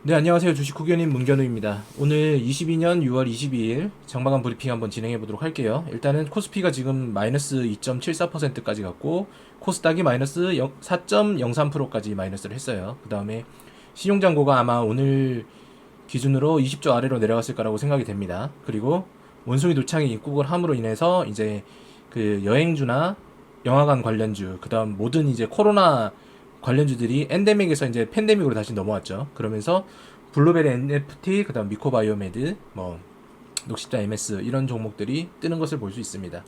네, 안녕하세요. 주식후견인 문견우입니다. 오늘 22년 6월 22일 장마감 브리핑 한번 진행해 보도록 할게요. 일단은 코스피가 지금 마이너스 2.74%까지 갔고, 코스닥이 마이너스 4.03%까지 마이너스를 했어요. 그 다음에 신용잔고가 아마 오늘 기준으로 20조 아래로 내려갔을 거라고 생각이 됩니다. 그리고 원숭이 도창이 입국을 함으로 인해서 이제 그 여행주나 영화관 관련주, 그 다음 모든 이제 코로나 관련주들이 엔데믹에서 이제 팬데믹으로 다시 넘어왔죠. 그러면서 블루베리 NFT, 그다음 미코바이오메드, 뭐 녹십자 MS 이런 종목들이 뜨는 것을 볼 수 있습니다.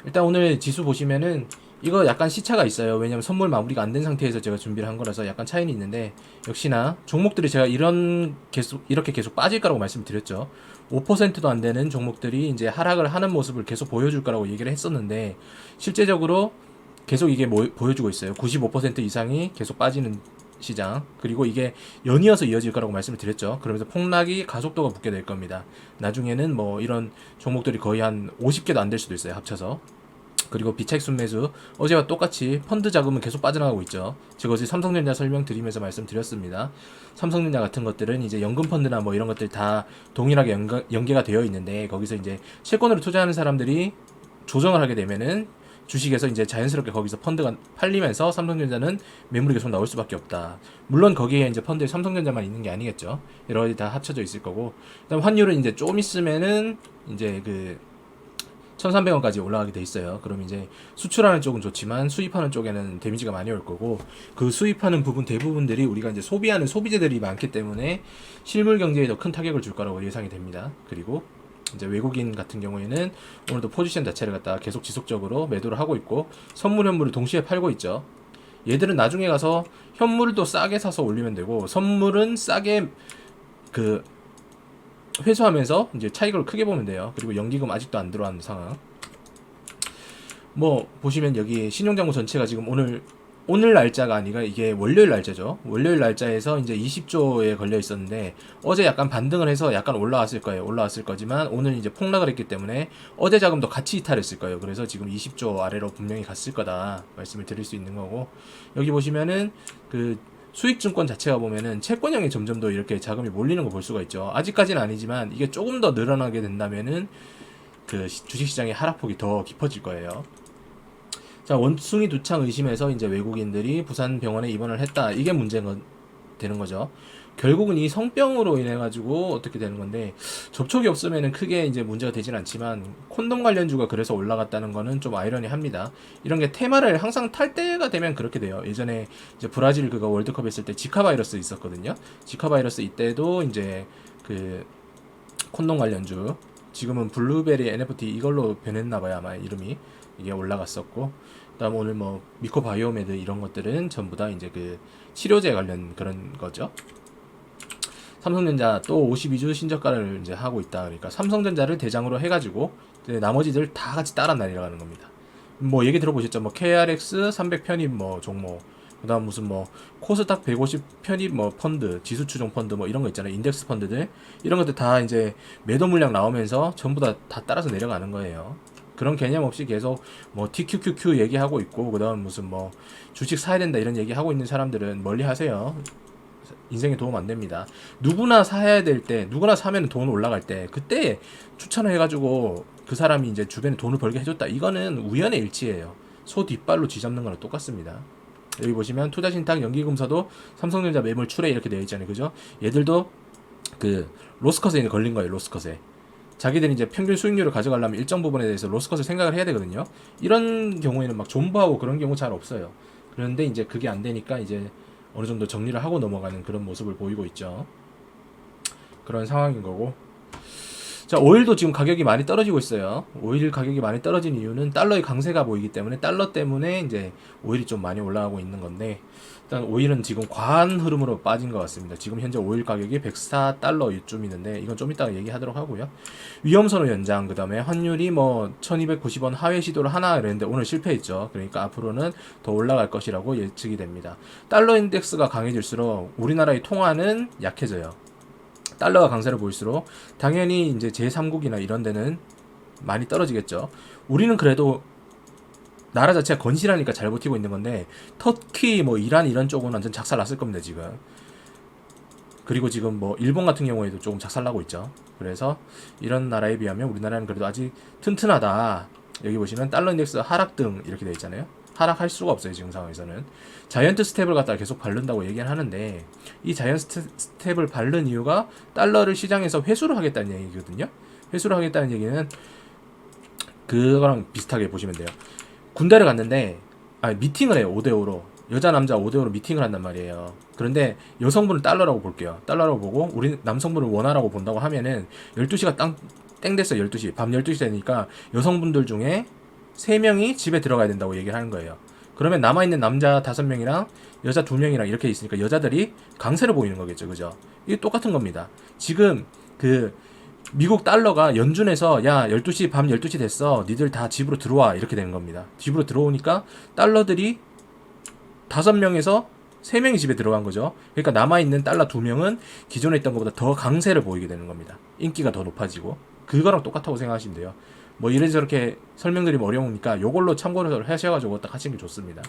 일단 오늘 지수 보시면은 이거 약간 시차가 있어요. 왜냐면 선물 마무리가 안 된 상태에서 제가 준비를 한 거라서 약간 차이는 있는데, 역시나 종목들이 제가 이렇게 계속 빠질 거라고 말씀드렸죠. 5%도 안 되는 종목들이 이제 하락을 하는 모습을 계속 보여줄 거라고 얘기를 했었는데, 실제적으로 계속 이게 보여주고 있어요. 95% 이상이 계속 빠지는 시장. 그리고 이게 연이어서 이어질 거라고 말씀을 드렸죠. 그러면서 폭락이 가속도가 붙게 될 겁니다. 나중에는 뭐 이런 종목들이 거의 한 50개도 안 될 수도 있어요. 합쳐서. 그리고 비차익 순매수, 어제와 똑같이 펀드 자금은 계속 빠져나가고 있죠. 제가 어제 삼성전자 설명드리면서 말씀드렸습니다. 삼성전자 같은 것들은 이제 연금 펀드나 뭐 이런 것들 다 동일하게 연계가 되어 있는데, 거기서 이제 채권으로 투자하는 사람들이 조정을 하게 되면은 주식에서 이제 자연스럽게 거기서 펀드가 팔리면서 삼성전자는 매물이 계속 나올 수밖에 없다. 물론 거기에 이제 펀드에 삼성전자만 있는 게 아니겠죠. 여러 가지 다 합쳐져 있을 거고. 그다음 환율은 이제 좀 있으면은 이제 그 1,300원까지 올라가게 돼 있어요. 그럼 이제 수출하는 쪽은 좋지만 수입하는 쪽에는 데미지가 많이 올 거고, 그 수입하는 부분 대부분들이 우리가 이제 소비하는 소비재들이 많기 때문에 실물 경제에 더 큰 타격을 줄 거라고 예상이 됩니다. 그리고 이제 외국인 같은 경우에는 오늘도 포지션 자체를 갖다가 계속 지속적으로 매도를 하고 있고, 선물 현물을 동시에 팔고 있죠. 얘들은 나중에 가서 현물도 싸게 사서 올리면 되고, 선물은 싸게 그 회수하면서 이제 차익을 크게 보면 돼요. 그리고 연기금 아직도 안 들어간 상황. 뭐 보시면 여기 신용장부 전체가 지금 오늘 날짜가 아니라 이게 월요일 날짜죠. 월요일 날짜에서 이제 20조에 걸려 있었는데, 어제 약간 반등을 해서 약간 올라왔을 거예요. 올라왔을 거지만 오늘 이제 폭락을 했기 때문에 어제 자금도 같이 이탈했을 거예요. 그래서 지금 20조 아래로 분명히 갔을 거다 말씀을 드릴 수 있는 거고, 여기 보시면은 그 수익증권 자체가 보면은 채권형이 점점 더 이렇게 자금이 몰리는 거 볼 수가 있죠. 아직까지는 아니지만 이게 조금 더 늘어나게 된다면은 그 주식시장의 하락폭이 더 깊어질 거예요. 자, 원숭이 두창 의심해서 이제 외국인들이 부산 병원에 입원을 했다. 이게 문제가 되는 거죠. 결국은 이 성병으로 인해 가지고 어떻게 되는 건데, 접촉이 없으면은 크게 이제 문제가 되진 않지만 콘돔 관련주가 그래서 올라갔다는 거는 좀 아이러니합니다. 이런 게 테마를 항상 탈 때가 되면 그렇게 돼요. 예전에 이제 브라질 그거 월드컵 했을 때 지카 바이러스 있었거든요. 지카 바이러스 이때도 이제 그 콘돔 관련주, 지금은 블루베리 NFT 이걸로 변했나 봐요. 아마 이름이 이게 올라갔었고, 그다음 오늘 뭐 미코바이오메드 이런 것들은 전부 다 이제 그 치료제 관련 그런 거죠. 삼성전자 또 52주 신저가를 이제 하고 있다. 그러니까 삼성전자를 대장으로 해가지고 나머지들 다 같이 따라 내려가는 겁니다. 뭐 얘기 들어보셨죠? 뭐 KRX 300 편입 뭐 종목, 그다음 무슨 뭐 코스닥 150 편입 뭐 펀드, 지수 추종 펀드 뭐 이런 거 있잖아요. 인덱스 펀드들 이런 것들 다 이제 매도 물량 나오면서 전부 다 따라서 내려가는 거예요. 그런 개념 없이 계속 뭐 TQQQ 얘기하고 있고, 그다음 무슨 뭐 주식 사야 된다 이런 얘기하고 있는 사람들은 멀리 하세요. 인생에 도움 안 됩니다. 누구나 사야 될 때, 누구나 사면 돈 올라갈 때, 그때 추천을 해가지고 그 사람이 이제 주변에 돈을 벌게 해줬다. 이거는 우연의 일치예요. 소 뒷발로 쥐잡는 거랑 똑같습니다. 여기 보시면 투자신탁 연기금사도 삼성전자 매물 출회 이렇게 되어 있잖아요. 그죠? 얘들도 그 로스컷에 걸린 거예요. 로스컷에. 자기들이 이제 평균 수익률을 가져가려면 일정 부분에 대해서 로스컷을 생각을 해야 되거든요. 이런 경우에는 막 존버하고 그런 경우 잘 없어요. 그런데 이제 그게 안 되니까 이제 어느 정도 정리를 하고 넘어가는 그런 모습을 보이고 있죠. 그런 상황인 거고. 자, 오일도 지금 가격이 많이 떨어지고 있어요. 오일 가격이 많이 떨어진 이유는 달러의 강세가 보이기 때문에, 달러 때문에 이제 오일이 좀 많이 올라가고 있는 건데, 일단 오일은 지금 과한 흐름으로 빠진 것 같습니다. 지금 현재 오일 가격이 104달러 이쯤 있는데, 이건 좀 이따가 얘기하도록 하고요. 위험선호 연장, 그 다음에 환율이 뭐 1290원 하회 시도를 하나 그랬는데 오늘 실패했죠. 그러니까 앞으로는 더 올라갈 것이라고 예측이 됩니다. 달러 인덱스가 강해질수록 우리나라의 통화는 약해져요. 달러가 강세를 보일수록 당연히 이제 제3국이나 이런 데는 많이 떨어지겠죠. 우리는 그래도 나라 자체가 건실하니까 잘 버티고 있는 건데, 터키 뭐 이란 이런 쪽은 완전 작살 났을 겁니다. 지금 그리고 지금 뭐 일본 같은 경우에도 조금 작살나고 있죠. 그래서 이런 나라에 비하면 우리나라는 그래도 아직 튼튼하다. 여기 보시면 달러 인덱스 하락등 이렇게 되어 있잖아요. 하락할 수가 없어요. 지금 상황에서는. 자이언트 스텝을 갖다가 계속 바른다고 얘기를 하는데 이 자이언트 스텝을 바른 이유가 달러를 시장에서 회수를 하겠다는 얘기거든요. 회수를 하겠다는 얘기는 그거랑 비슷하게 보시면 돼요. 군대를 갔는데 미팅을 해요. 5대5로. 여자 남자 5대5로 미팅을 한단 말이에요. 그런데 여성분을 달러라고 볼게요. 달러라고 보고 우리 남성분을 원화라고 본다고 하면은 12시가 땡 됐어. 12시. 밤 12시 되니까 여성분들 중에 3명이 집에 들어가야 된다고 얘기를 하는 거예요. 그러면 남아있는 남자 5명이랑 여자 2명이랑 이렇게 있으니까 여자들이 강세를 보이는 거겠죠. 그죠? 이게 똑같은 겁니다. 지금 그 미국 달러가 연준에서 야 12시 밤 12시 됐어. 니들 다 집으로 들어와. 이렇게 되는 겁니다. 집으로 들어오니까 달러들이 5명에서 3명이 집에 들어간 거죠. 그러니까 남아있는 달러 2명은 기존에 있던 것보다 더 강세를 보이게 되는 겁니다. 인기가 더 높아지고. 그거랑 똑같다고 생각하시면 돼요. 뭐 이래저렇게 설명드리면 어려우니까 요걸로 참고를 하셔가지고 딱 하시는 게 좋습니다.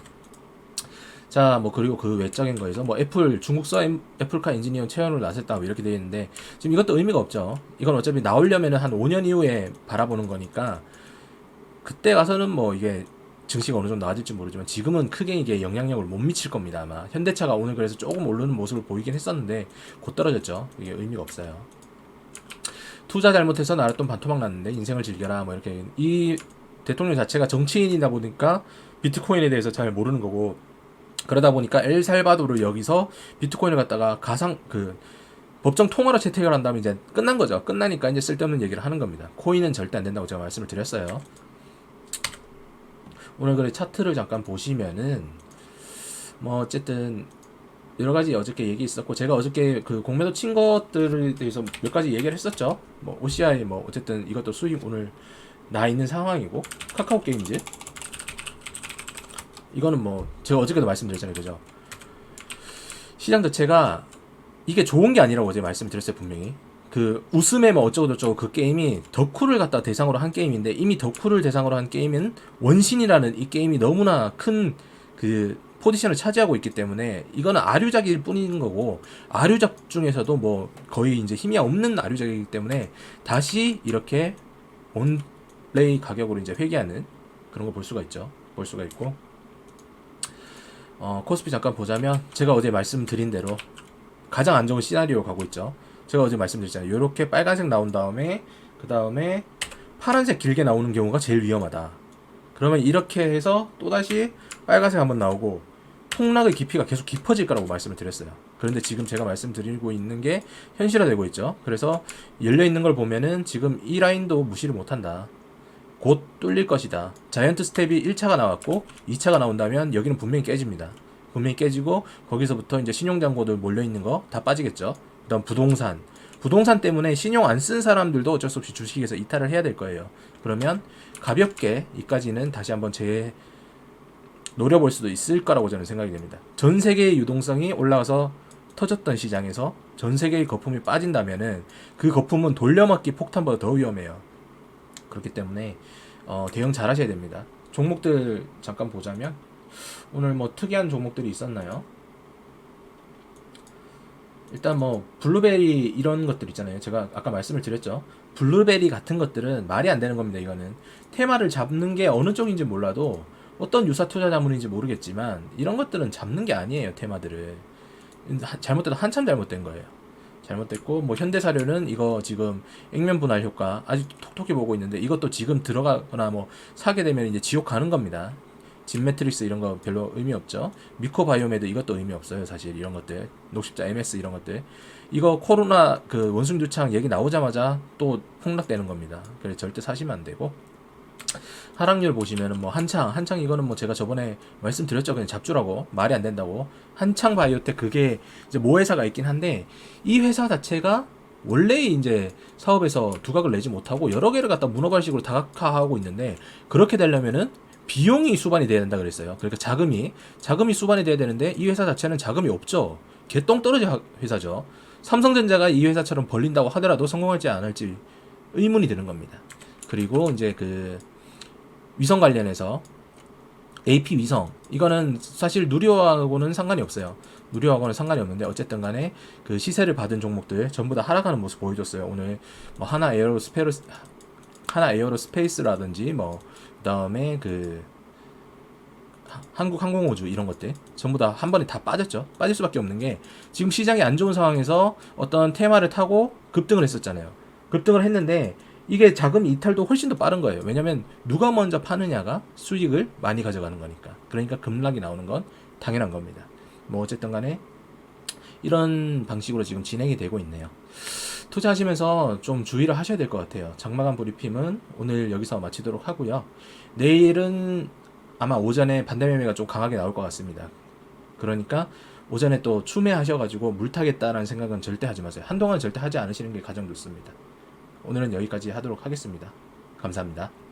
자, 뭐 그리고 그 외적인 거에서 뭐 중국서 애플카 엔지니어 채용을 나섰다 뭐 이렇게 되어 있는데 지금 이것도 의미가 없죠. 이건 어차피 나오려면은 한 5년 이후에 바라보는 거니까 그때 가서는 뭐 이게 증시가 어느 정도 나아질지 모르지만 지금은 크게 이게 영향력을 못 미칠 겁니다. 아마 현대차가 오늘 그래서 조금 오르는 모습을 보이긴 했었는데 곧 떨어졌죠. 이게 의미가 없어요. 투자 잘못해서 나랏돈 반토막 났는데 인생을 즐겨라 뭐 이렇게. 이 대통령 자체가 정치인이다 보니까 비트코인에 대해서 잘 모르는 거고, 그러다 보니까 엘살바도르 여기서 비트코인을 갖다가 법정 통화로 채택을 한 다음에 이제 끝난 거죠. 끝나니까 이제 쓸데없는 얘기를 하는 겁니다. 코인은 절대 안 된다고 제가 말씀을 드렸어요. 오늘 그래 차트를 잠깐 보시면은 뭐 어쨌든 여러 가지 어저께 얘기 있었고, 제가 어저께 그 공매도 친 것들에 대해서 몇 가지 얘기를 했었죠. 뭐 OCI 뭐 어쨌든 이것도 수익 오늘 나 있는 상황이고, 카카오 게임즈 이거는 뭐 제가 어저께도 말씀드렸잖아요. 그죠? 시장 자체가 이게 좋은 게 아니라고 제가 말씀드렸어요. 분명히 그 웃음에 뭐 어쩌고 저쩌고 그 게임이 덕후를 갖다 대상으로 한 게임인데, 이미 덕후를 대상으로 한 게임은 원신이라는 이 게임이 너무나 큰 그 포지션을 차지하고 있기 때문에 이거는 아류작일 뿐인 거고, 아류작 중에서도 뭐 거의 이제 힘이 없는 아류작이기 때문에 다시 이렇게 온레이 가격으로 이제 회귀하는 그런 거 볼 수가 있죠. 볼 수가 있고, 코스피 잠깐 보자면 제가 어제 말씀드린 대로 가장 안 좋은 시나리오 가고 있죠. 제가 어제 말씀드렸잖아요. 이렇게 빨간색 나온 다음에 그 다음에 파란색 길게 나오는 경우가 제일 위험하다. 그러면 이렇게 해서 또다시 빨간색 한번 나오고 폭락의 깊이가 계속 깊어질 거라고 말씀을 드렸어요. 그런데 지금 제가 말씀드리고 있는 게 현실화되고 있죠. 그래서 열려있는 걸 보면은 지금 이 라인도 무시를 못한다. 곧 뚫릴 것이다. 자이언트 스텝이 1차가 나왔고 2차가 나온다면 여기는 분명히 깨집니다. 분명히 깨지고 거기서부터 이제 신용잔고들 몰려있는 거 다 빠지겠죠. 그 다음 부동산 때문에 신용 안 쓴 사람들도 어쩔 수 없이 주식에서 이탈을 해야 될 거예요. 그러면 가볍게 이까지는 다시 한번 노려볼 수도 있을 거라고 저는 생각이 됩니다. 전 세계의 유동성이 올라가서 터졌던 시장에서 전 세계의 거품이 빠진다면은 그 거품은 돌려막기 폭탄보다 더 위험해요. 그렇기 때문에 대응 잘 하셔야 됩니다. 종목들 잠깐 보자면 오늘 뭐 특이한 종목들이 있었나요? 일단 뭐 블루베리 이런 것들 있잖아요. 제가 아까 말씀을 드렸죠. 블루베리 같은 것들은 말이 안 되는 겁니다. 이거는 테마를 잡는 게 어느 쪽인지 몰라도 어떤 유사 투자 자문인지 모르겠지만 이런 것들은 잡는 게 아니에요. 테마들을 잘못돼도 한참 잘못된 거예요. 잘못됐고, 뭐 현대사료는 이거 지금 액면 분할 효과 아직 톡톡히 보고 있는데 이것도 지금 들어가거나 뭐 사게 되면 이제 지옥 가는 겁니다. 진매트릭스 이런 거 별로 의미 없죠. 미코바이오메드 이것도 의미 없어요. 사실 이런 것들, 녹십자 MS 이런 것들, 이거 코로나 그 원숭이두창 얘기 나오자마자 또 폭락되는 겁니다. 그래서 절대 사시면 안 되고, 하락률 보시면은 뭐 한창 이거는 뭐 제가 저번에 말씀드렸죠. 그냥 잡주라고, 말이 안 된다고. 한창 바이오텍 그게 이제 모 회사가 있긴 한데 이 회사 자체가 원래 이제 사업에서 두각을 내지 못하고 여러 개를 갖다 문어발식으로 다각화하고 있는데, 그렇게 되려면은 비용이 수반이 돼야 된다 그랬어요. 그러니까 자금이 수반이 돼야 되는데 이 회사 자체는 자금이 없죠. 개똥 떨어진 회사죠. 삼성전자가 이 회사처럼 벌린다고 하더라도 성공할지 안 할지 의문이 드는 겁니다. 그리고 이제 그 위성 관련해서 AP 위성, 이거는 사실 누리호하고는 상관이 없어요. 무료하고는 상관이 없는데 어쨌든 간에 그 시세를 받은 종목들 전부 다 하락하는 모습 보여줬어요. 오늘 뭐 하나 에어로스페이스라든지 뭐 그다음에 그 한국항공우주 이런 것들 전부 다 한 번에 다 빠졌죠. 빠질 수밖에 없는 게 지금 시장이 안 좋은 상황에서 어떤 테마를 타고 급등을 했었잖아요. 급등을 했는데 이게 자금 이탈도 훨씬 더 빠른 거예요. 왜냐면 누가 먼저 파느냐가 수익을 많이 가져가는 거니까. 그러니까 급락이 나오는 건 당연한 겁니다. 뭐 어쨌든 간에 이런 방식으로 지금 진행이 되고 있네요. 투자하시면서 좀 주의를 하셔야 될 것 같아요. 장마감 브리핑은 오늘 여기서 마치도록 하고요. 내일은 아마 오전에 반대 매매가 좀 강하게 나올 것 같습니다. 그러니까 오전에 또 추매하셔가지고 물타겠다라는 생각은 절대 하지 마세요. 한동안 절대 하지 않으시는 게 가장 좋습니다. 오늘은 여기까지 하도록 하겠습니다. 감사합니다.